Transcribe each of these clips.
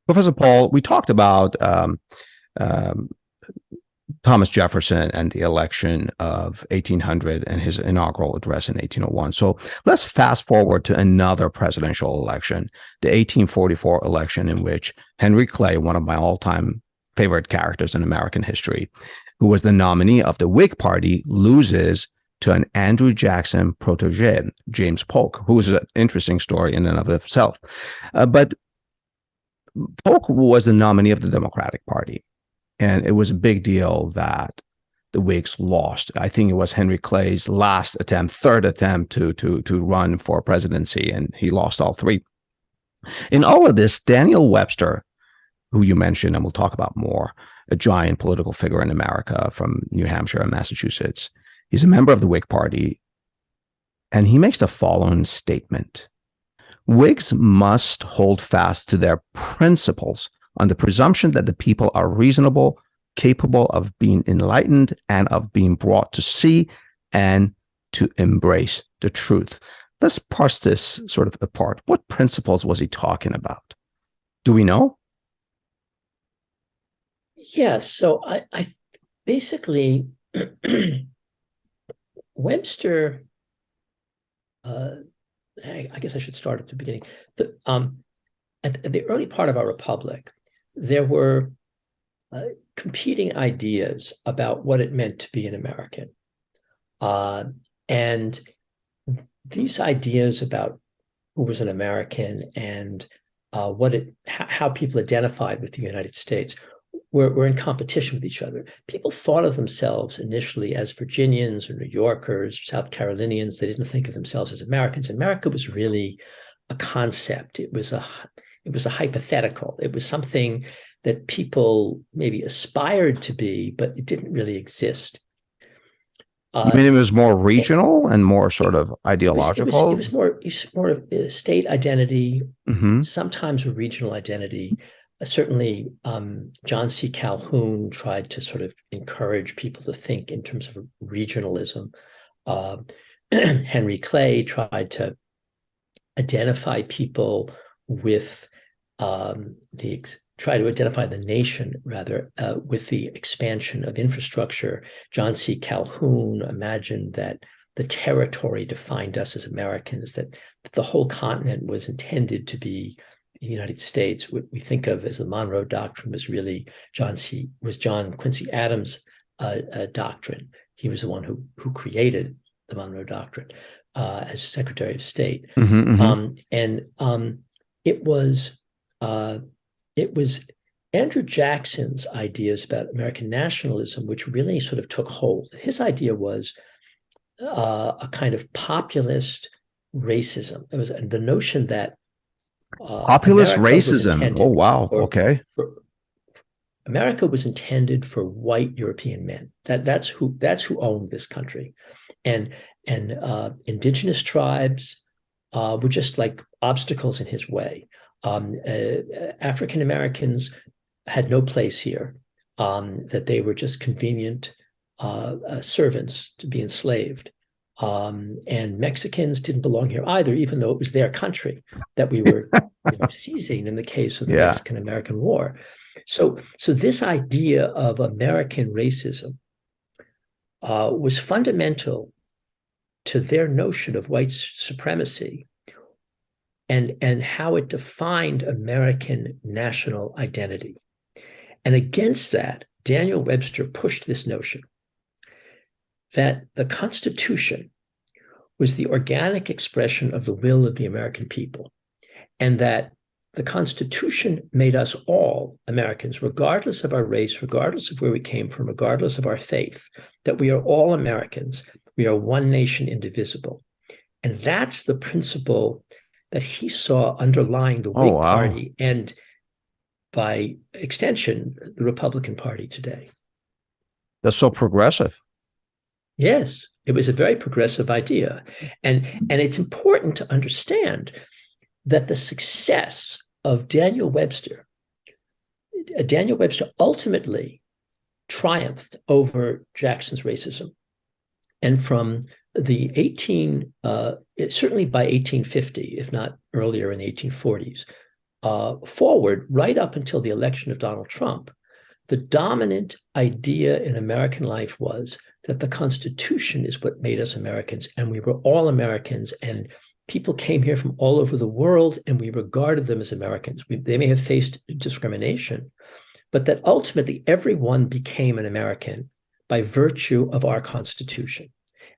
Professor Paul, we talked about um, Thomas Jefferson and the election of 1800 and his inaugural address in 1801. So let's fast forward to another presidential election, the 1844 election, in which Henry Clay, one of my all-time favorite characters in American history, who was the nominee of the Whig Party, loses to an Andrew Jackson protege, James Polk, who was an interesting story in and of itself. But Polk was the nominee of the Democratic Party. And it was a big deal that the Whigs lost. I think it was Henry Clay's third attempt to run for presidency, and he lost all three. In all of this, Daniel Webster, who you mentioned, and we'll talk about more, a giant political figure in America from New Hampshire and Massachusetts, he's a member of the Whig Party, and he makes the following statement. Whigs must hold fast to their principles on the presumption that the people are reasonable, capable of being enlightened, and of being brought to see and to embrace the truth. Let's parse this sort of apart. What principles was he talking about? Do we know? Yeah, so I basically, Webster, I guess I should start at the beginning. At the early part of our republic, there were competing ideas about what it meant to be an American. And these ideas about who was an American and how people identified with the United States were in competition with each other. People thought of themselves initially as Virginians or New Yorkers, South Carolinians. They didn't think of themselves as Americans. America was really a concept. It was a hypothetical. It was something that people maybe aspired to be, but it didn't really exist. You mean it was more regional and more sort of ideological? It was more of a state identity, sometimes a regional identity. Certainly, John C. Calhoun tried to sort of encourage people to think in terms of regionalism. Henry Clay tried to identify people with try to identify the nation rather with the expansion of infrastructure. John C. Calhoun imagined that the territory defined us as Americans, that the whole continent was intended to be the United States. What we think of as the Monroe Doctrine was really John Quincy Adams' doctrine. He was the one who created the Monroe Doctrine as Secretary of State. It was Andrew Jackson's ideas about American nationalism, which really sort of took hold. His idea was a kind of populist racism. It was the notion that populist racism. Oh, wow. Okay. America was intended for white European men. That's who owned this country, and indigenous tribes were just like obstacles in his way. African Americans had no place here, that they were just convenient servants to be enslaved. And Mexicans didn't belong here either, even though it was their country that we were seizing in the case of the Mexican-American War. So this idea of American racism was fundamental to their notion of white supremacy and how it defined American national identity. And against that, Daniel Webster pushed this notion that the Constitution was the organic expression of the will of the American people, and that the Constitution made us all Americans, regardless of our race, regardless of where we came from, regardless of our faith, that we are all Americans. We are one nation, indivisible. And that's the principle that he saw underlying the Whig Party and, by extension, the Republican Party today. That's so progressive. Yes, it was a very progressive idea. And it's important to understand that the success of Daniel Webster ultimately triumphed over Jackson's racism. And from the certainly by 1850, if not earlier in the 1840s, forward right up until the election of Donald Trump, the dominant idea in American life was that the Constitution is what made us Americans, and we were all Americans, and people came here from all over the world, and we regarded them as Americans. They may have faced discrimination, but that ultimately everyone became an American by virtue of our Constitution.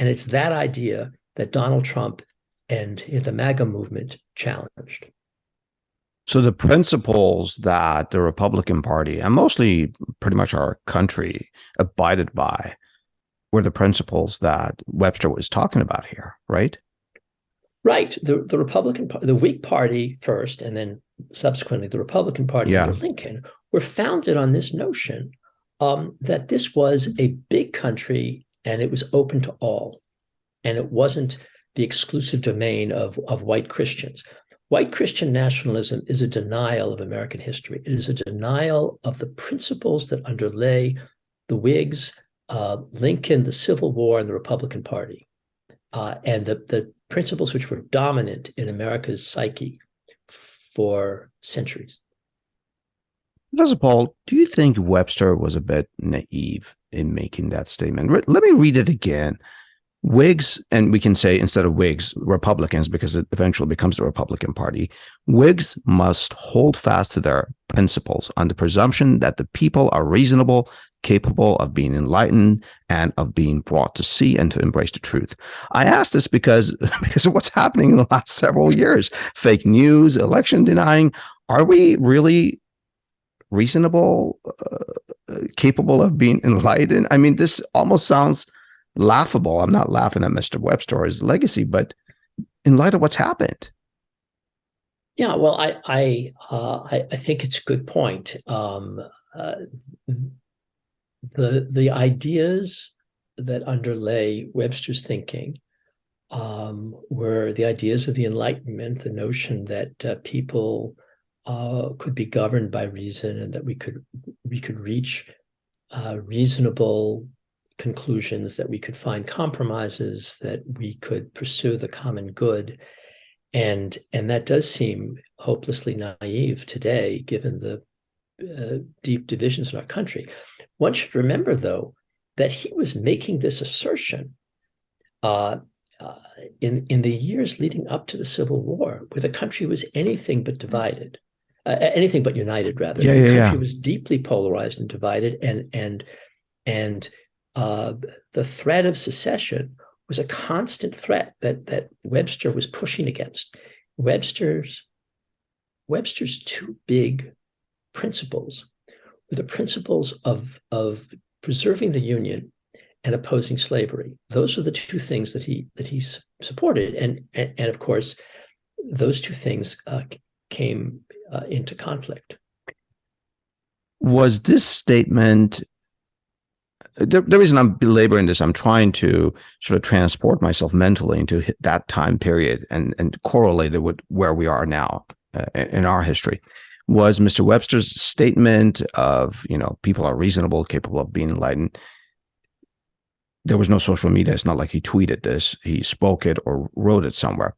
And it's that idea that Donald Trump and the MAGA movement challenged. So the principles that the Republican Party and mostly pretty much our country abided by were the principles that Webster was talking about here, right? Right. The Whig Party first, and then subsequently the Republican Party under Lincoln, were founded on this notion that this was a big country and it was open to all, and it wasn't the exclusive domain of white Christians. White Christian nationalism is a denial of American history. It is a denial of the principles that underlay the Whigs, Lincoln, the Civil War, and the Republican Party, and the principles which were dominant in America's psyche for centuries. Professor Paul, do you think Webster was a bit naive in making that statement? Let me read it again. Whigs, and we can say instead of Whigs, Republicans, because it eventually becomes the Republican Party, Whigs must hold fast to their principles on the presumption that the people are reasonable, capable of being enlightened, and of being brought to see and to embrace the truth. I ask this because of what's happening in the last several years. Fake news, election denying. Are we really reasonable, capable of being enlightened? I mean, this almost sounds laughable. I'm not laughing at Mr. Webster or his legacy, but in light of what's happened. Yeah, well, I think it's a good point. The ideas that underlay Webster's thinking were the ideas of the Enlightenment, the notion that people could be governed by reason, and that we could reach reasonable conclusions, that we could find compromises, that we could pursue the common good. And that does seem hopelessly naive today, given the deep divisions in our country. One should remember, though, that he was making this assertion in the years leading up to the Civil War, where the country was anything but divided, anything but united, rather. The country was deeply polarized and divided, and the threat of secession was a constant threat that Webster was pushing against. Webster's two big principles were the principles of preserving the Union and opposing slavery. Those are the two things that he supported, and of course, those two things came into conflict. Was this statement? The reason I'm belaboring this, I'm trying to sort of transport myself mentally into that time period and correlate it with where we are now in our history. Was Mr. Webster's statement of, people are reasonable, capable of being enlightened. There was no social media. It's not like he tweeted this. He spoke it or wrote it somewhere.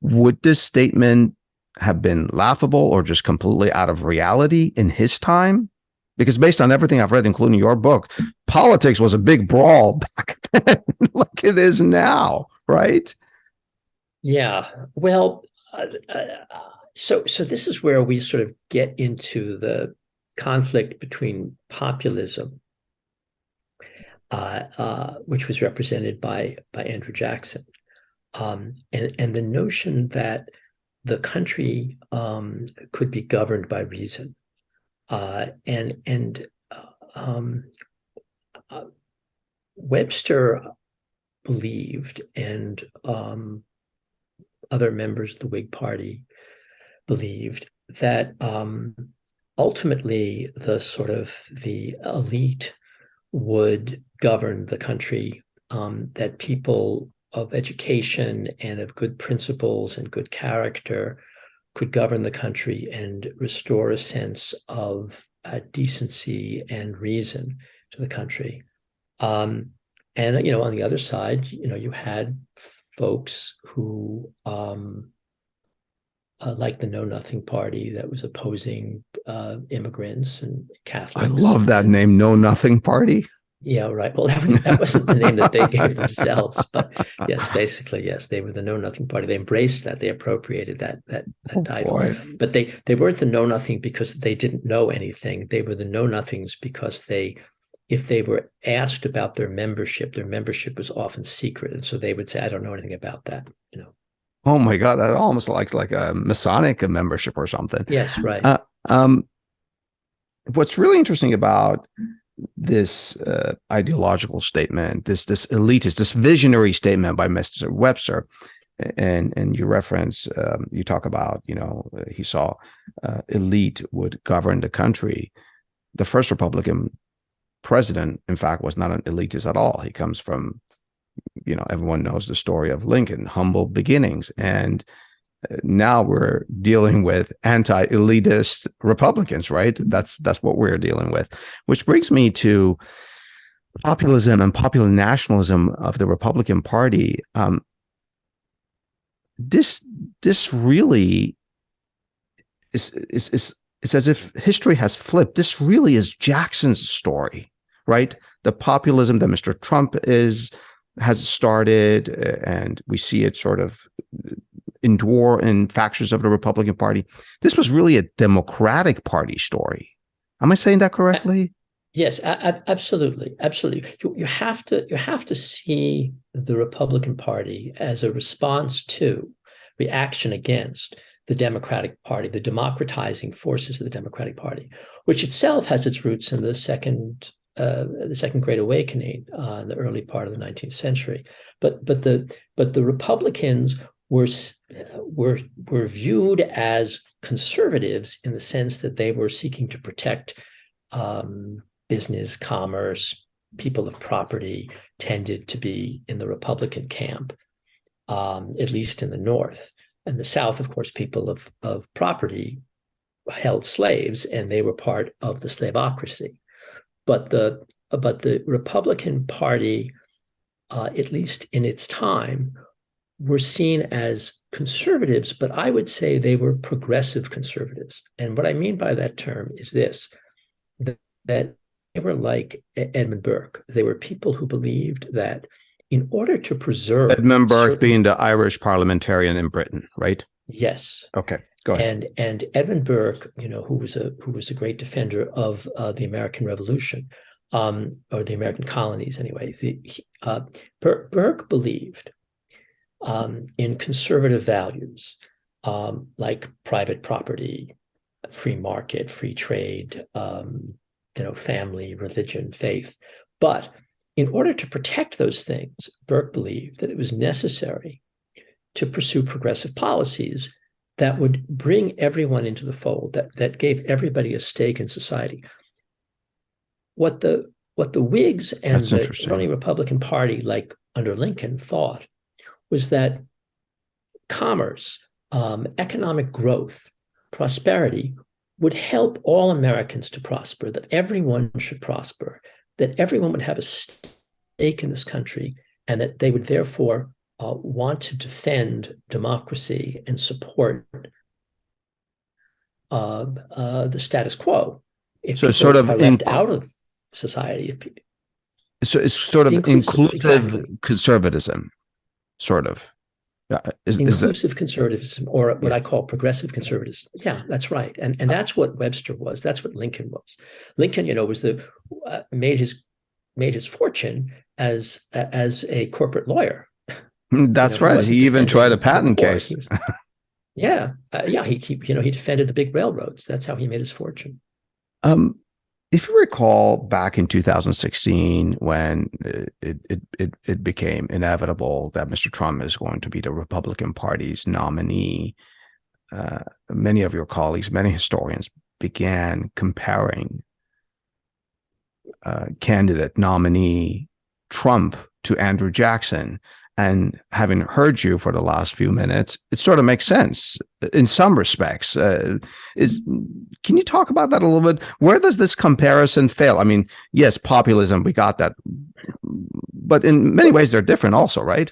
Would this statement have been laughable or just completely out of reality in his time? Because based on everything I've read, including your book, politics was a big brawl back then, like it is now, right? Yeah. Well, so this is where we sort of get into the conflict between populism, which was represented by Andrew Jackson, and the notion that the country could be governed by reason. Webster believed, and other members of the Whig Party believed, that ultimately the elite would govern the country, that people of education and of good principles and good character could govern the country and restore a sense of decency and reason to the country. And on the other side, you had folks who like the Know Nothing Party that was opposing immigrants and I Catholics. love that And name, Know Nothing Party. yeah, right. Well, that wasn't the name that they gave themselves, but yes, basically, yes, they were the Know Nothing Party. They embraced that. They appropriated that Oh title. boy. But they weren't the Know Nothing because they didn't know anything. They were the Know Nothings because if they were asked about their membership was often secret, and so they would say, "I don't know anything about that." Oh my God, that almost like a Masonic membership or something. Yes, right. Uh, um, what's really interesting about this ideological statement, this elitist, this visionary statement by Mr. Webster, and you reference, you talk about, he saw elite would govern the country. The first Republican president, in fact, was not an elitist at all. He comes from, everyone knows the story of Lincoln, humble beginnings, and now we're dealing with anti-elitist Republicans, right? That's what we're dealing with, which brings me to populism and popular nationalism of the Republican Party. This really is it's as if history has flipped. This really is Jackson's story, right? The populism that Mr. Trump has started, and we see it sort of endure in factions of the Republican Party. This was really a Democratic Party story. Am I saying that correctly? Yes, absolutely, absolutely. You have to see the Republican Party as a response to, reaction against the Democratic Party, the democratizing forces of the Democratic Party, which itself has its roots in the Second Great Awakening, in the early part of the 19th century. But the Republicans were viewed as conservatives in the sense that they were seeking to protect business, commerce, people of property tended to be in the Republican camp, at least in the North. And the South, of course, people of property held slaves, and they were part of the slaveocracy. But the Republican Party, at least in its time, were seen as conservatives, but I would say they were progressive conservatives. And what I mean by that term is this, that they were like Edmund Burke. They were people who believed that in order to preserve Edmund Burke being the Irish parliamentarian in Britain, right? Yes. Okay, go ahead. And Edmund Burke, who was a great defender of the American Revolution, or the American colonies anyway. Burke believed in conservative values, like private property, free market, free trade, family, religion, faith. But in order to protect those things, Burke believed that it was necessary to pursue progressive policies that would bring everyone into the fold, that gave everybody a stake in society. What the Whigs and the early Republican Party, like under Lincoln, thought was that commerce, economic growth, prosperity would help all Americans to prosper, that everyone should prosper, that everyone would have a stake in this country, and that they would therefore want to defend democracy and support the status quo. If so people sort of are left out of society. So it's sort of inclusive exactly. Conservatism, sort of. Inclusive conservatism, or what I call progressive conservatism. Yeah, that's right. And that's what Webster was. That's what Lincoln was. Lincoln, was made his fortune as a corporate lawyer. That's right. He even tried a patent case. He defended the big railroads. That's how he made his fortune. If you recall, back in 2016, when it became inevitable that Mr. Trump is going to be the Republican Party's nominee, many of your colleagues, many historians began comparing candidate nominee Trump to Andrew Jackson. And having heard you for the last few minutes, it sort of makes sense in some respects. Can you talk about that a little bit? Where does this comparison fail? I mean, yes, populism, we got that. But in many ways, they're different also, right?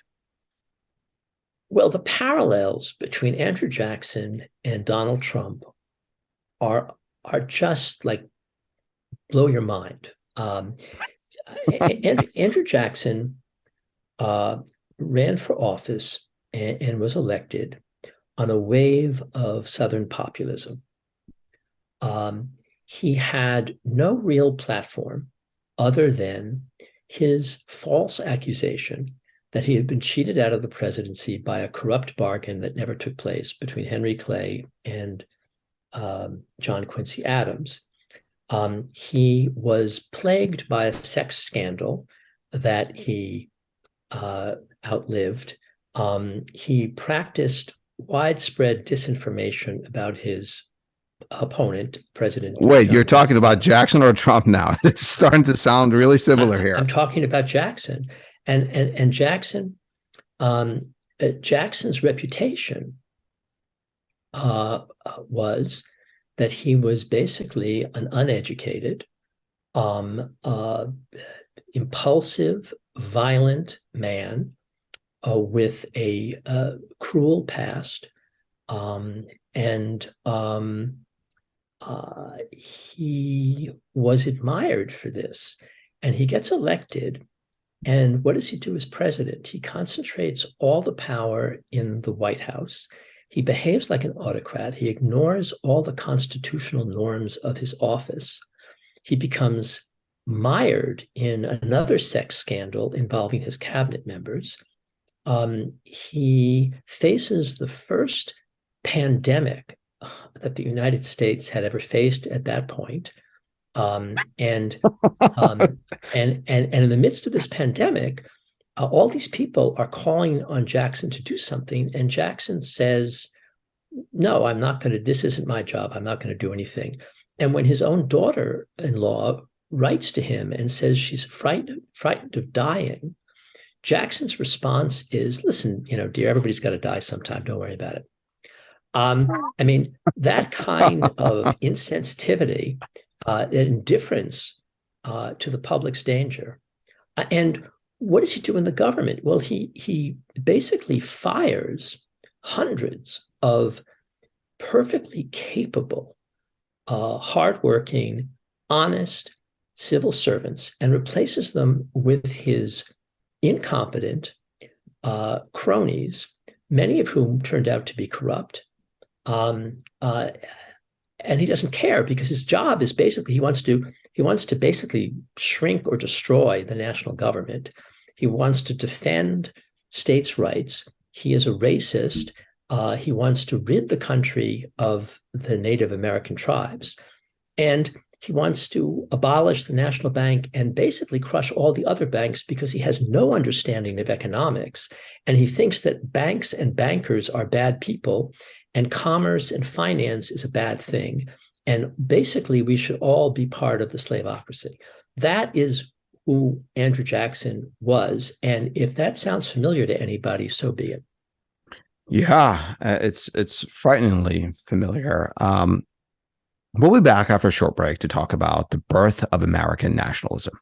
Well, the parallels between Andrew Jackson and Donald Trump are are just like blow your mind. Andrew Jackson ran for office and was elected on a wave of Southern populism. He had no real platform other than his false accusation that he had been cheated out of the presidency by a corrupt bargain that never took place between Henry Clay and John Quincy Adams. He was plagued by a sex scandal that he outlived. He practiced widespread disinformation about his opponent, President. Wait, you're talking about Jackson or Trump now? It's starting to sound really similar here. I'm talking about Jackson, and Jackson. Jackson's reputation was that he was basically an uneducated, impulsive, violent man with a cruel past, and he was admired for this. And he gets elected. And what does he do as president? He concentrates all the power in the White House. He behaves like an autocrat. He ignores all the constitutional norms of his office. He becomes mired in another sex scandal involving his cabinet members. He faces the first pandemic that the United States had ever faced at that point. And in the midst of this pandemic, all these people are calling on Jackson to do something, and Jackson says, "No, I'm not going to. This isn't my job. I'm not going to do anything." And when his own daughter-in-law writes to him and says she's frightened of dying, Jackson's response is, "Listen, dear, everybody's got to die sometime. Don't worry about it." I mean, that kind of insensitivity, indifference to the public's danger. And what does he do in the government? Well, he basically fires hundreds of perfectly capable, hardworking, honest civil servants and replaces them with his incompetent cronies, many of whom turned out to be corrupt. And he doesn't care because his job is basically he wants to basically shrink or destroy the national government. He wants to defend states' rights. He is a racist. He wants to rid the country of the Native American tribes. And he wants to abolish the national bank and basically crush all the other banks because he has no understanding of economics. And he thinks that banks and bankers are bad people and commerce and finance is a bad thing. And basically, we should all be part of the slaveocracy. That is who Andrew Jackson was. And if that sounds familiar to anybody, so be it. Yeah, it's frighteningly familiar. We'll be back after a short break to talk about the birth of American nationalism.